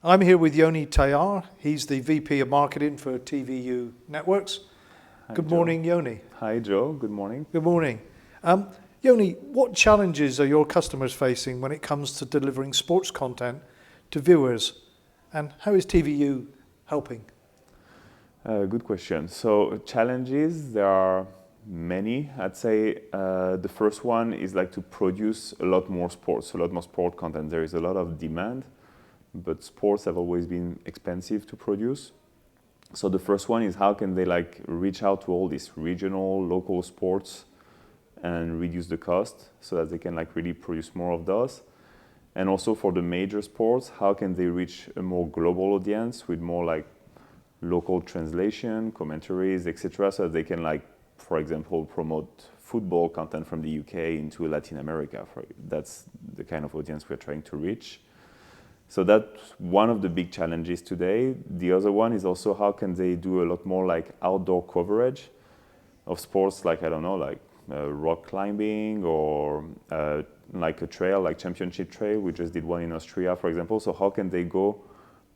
I'm here with Yoni Tayar. He's the VP of Marketing for TVU Networks. Hi, Good Joe. morning, Yoni. Hi, Joe. Good morning. Good morning. Yoni, what challenges are your customers facing when it comes to delivering sports content to viewers? And how is TVU helping? Good question. So challenges, there are many. I'd say the first one is like to produce a lot more sports, a lot more sport content. There is a lot of demand, but sports have always been expensive to produce. So the first one is how can they like reach out to all these regional, local sports and reduce the cost so that they can like really produce more of those. And also for the major sports, how can they reach a more global audience with more like local translation, commentaries, etc., so that they can like, for example, promote football content from the UK into Latin America. That's the kind of audience we're trying to reach. So that's one of the big challenges today. The other one is also how can they do a lot more like outdoor coverage of sports, like, I don't know, like rock climbing or like a trail, like championship trail. We just did one in Austria, for example. So how can they go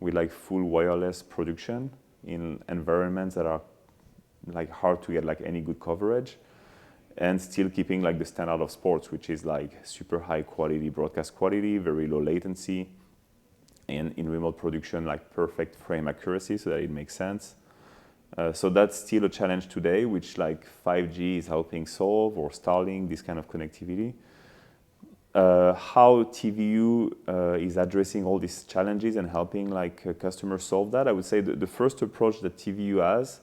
with like full wireless production in environments that are like hard to get like any good coverage and still keeping like the standard of sports, which is like super high quality broadcast quality, very low latency, and in remote production, like perfect frame accuracy so that it makes sense. So that's still a challenge today, which like 5G is helping solve, or Starlink, this kind of connectivity. How TVU is addressing all these challenges and helping like customers solve that, I would say the first approach that TVU has,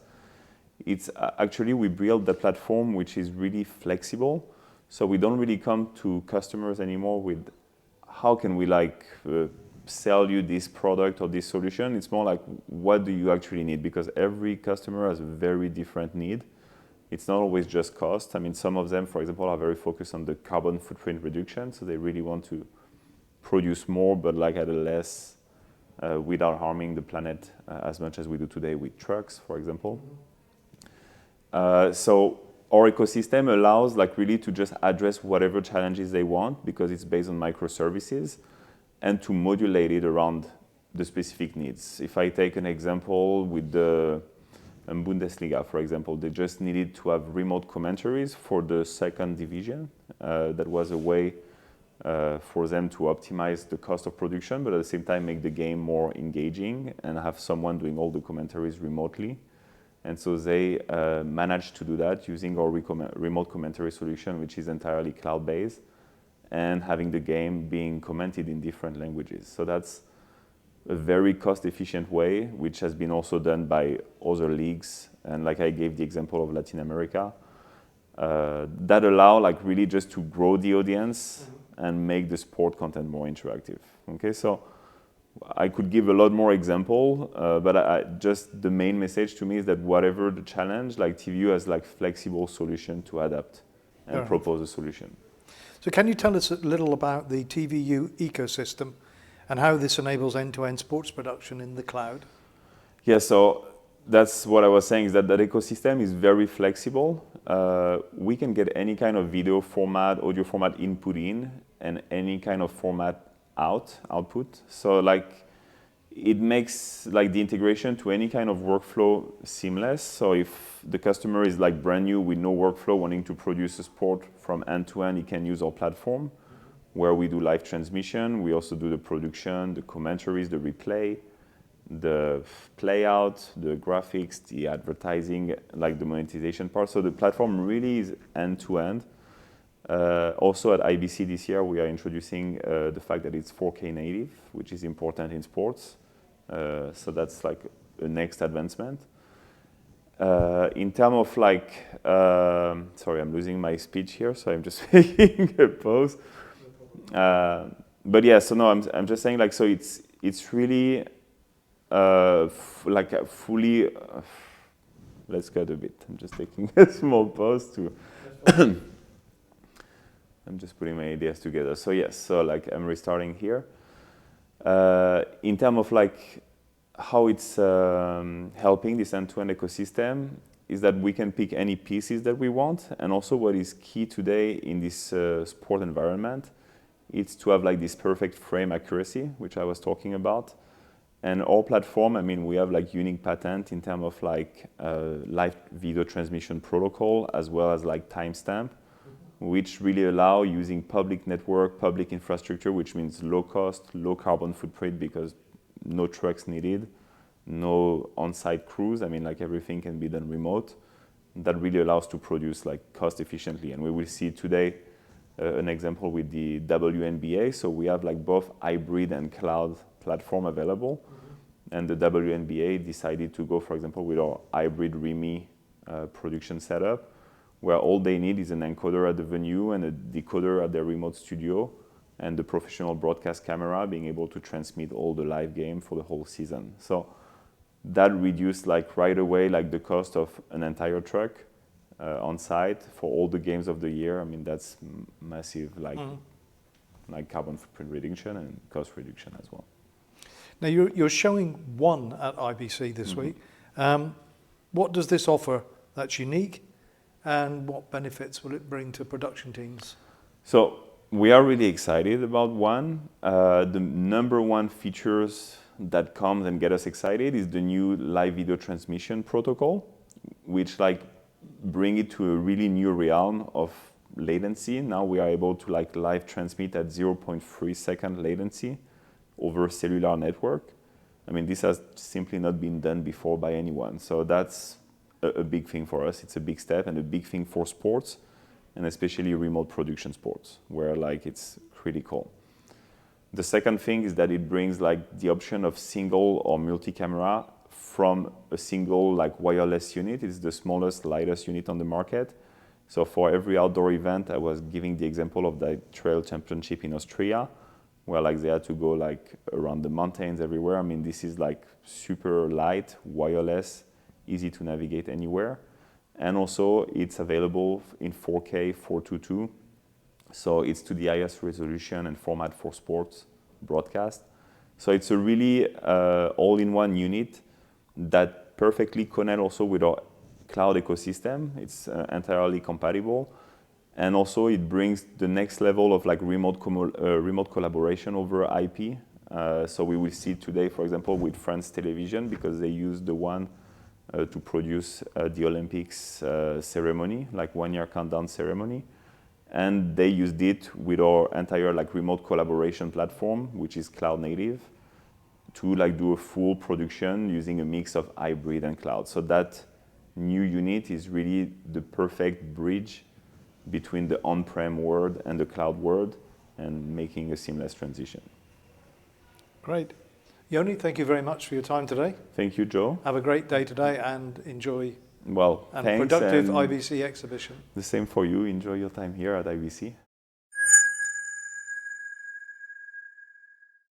it's actually we build the platform which is really flexible. So we don't really come to customers anymore with how can we like sell you this product or this solution. It's more like what do you actually need, because every customer has a very different need. It's not always just cost. I mean, some of them, for example, are very focused on the carbon footprint reduction. So they really want to produce more, but like at a less, without harming the planet as much as we do today with trucks, for example. So our ecosystem allows like really to just address whatever challenges they want, because it's based on microservices, and to modulate it around the specific needs. If I take an example with the Bundesliga, for example, they just needed to have remote commentaries for the second division. That was a way for them to optimize the cost of production, but at the same time make the game more engaging and have someone doing all the commentaries remotely. And so they managed to do that using our remote commentary solution, which is entirely cloud-based, and having the game being commented in different languages. So that's a very cost-efficient way, which has been also done by other leagues. And like I gave the example of Latin America, that allow like really just to grow the audience and make the sport content more interactive. Okay, so I could give a lot more example, but just the main message to me is that whatever the challenge, like TVU has like flexible solution to adapt and propose a solution. So can you tell us a little about the TVU ecosystem and how this enables end-to-end sports production in the cloud? Yeah, so that's what I was saying, is that ecosystem is very flexible. We can get any kind of video format, audio format input in, and any kind of format output. So like it makes like the integration to any kind of workflow seamless. So if the customer is like brand new with no workflow, wanting to produce a sport from end to end, he can use our platform where we do live transmission. We also do the production, the commentaries, the replay, the play out, the graphics, the advertising, like the monetization part. So the platform really is end to end. Also at IBC this year, we are introducing the fact that it's 4K native, which is important in sports. So that's like the next advancement. In terms of like, sorry, I'm losing my speech here, so I'm just making a pause. But yeah, so no, I'm just saying like, so it's really like a fully, let's cut a bit. I'm just taking a small pause to, I'm just putting my ideas together. So yes, so like I'm restarting here. In terms of like how it's helping this end-to-end ecosystem is that we can pick any pieces that we want, and also what is key today in this sport environment, it's to have like this perfect frame accuracy, which I was talking about. And our platform, I mean, we have like unique patent in terms of like live video transmission protocol as well as like timestamp, which really allow using public network, public infrastructure, which means low cost, low carbon footprint because no trucks needed, no on-site crews. I mean, like everything can be done remote. That really allows to produce like cost efficiently. And we will see today an example with the WNBA. So we have like both hybrid and cloud platform available. And the WNBA decided to go, for example, with our hybrid REMI production setup, where all they need is an encoder at the venue and a decoder at their remote studio, and the professional broadcast camera being able to transmit all the live game for the whole season. So that reduced like right away like the cost of an entire truck on site for all the games of the year. I mean, that's massive like carbon footprint reduction and cost reduction as well. Now you're showing one at IBC this week. What does this offer that's unique, and what benefits will it bring to production teams? So we are really excited about one. The number one features that comes and get us excited is the new live video transmission protocol, which like bring it to a really new realm of latency. Now we are able to like live transmit at 0.3 second latency over a cellular network. I mean, this has simply not been done before by anyone. So that's a big thing for us. It's a big step and a big thing for sports, and especially remote production sports, where like it's critical. The second thing is that it brings like the option of single or multi-camera from a single like wireless unit. It's the smallest, lightest unit on the market. So for every outdoor event, I was giving the example of the trail championship in Austria, where like they had to go like around the mountains everywhere. I mean, this is like super light, wireless, easy to navigate anywhere. And also it's available in 4K 422. So it's to the highest resolution and format for sports broadcast. So it's a really all-in-one unit that perfectly connects also with our cloud ecosystem. It's entirely compatible. And also it brings the next level of like remote collaboration over IP. So we will see today, for example, with France Television, because they use the one to produce the Olympics ceremony, like 1 year countdown ceremony. And they used it with our entire like remote collaboration platform, which is cloud native, to like do a full production using a mix of hybrid and cloud. So that new unit is really the perfect bridge between the on-prem world and the cloud world, and making a seamless transition. Great. Yoni, thank you very much for your time today. Thank you, Joe. Have a great day today and enjoy Well, a thanks, productive and IBC exhibition. the same for you. Enjoy your time here at IBC.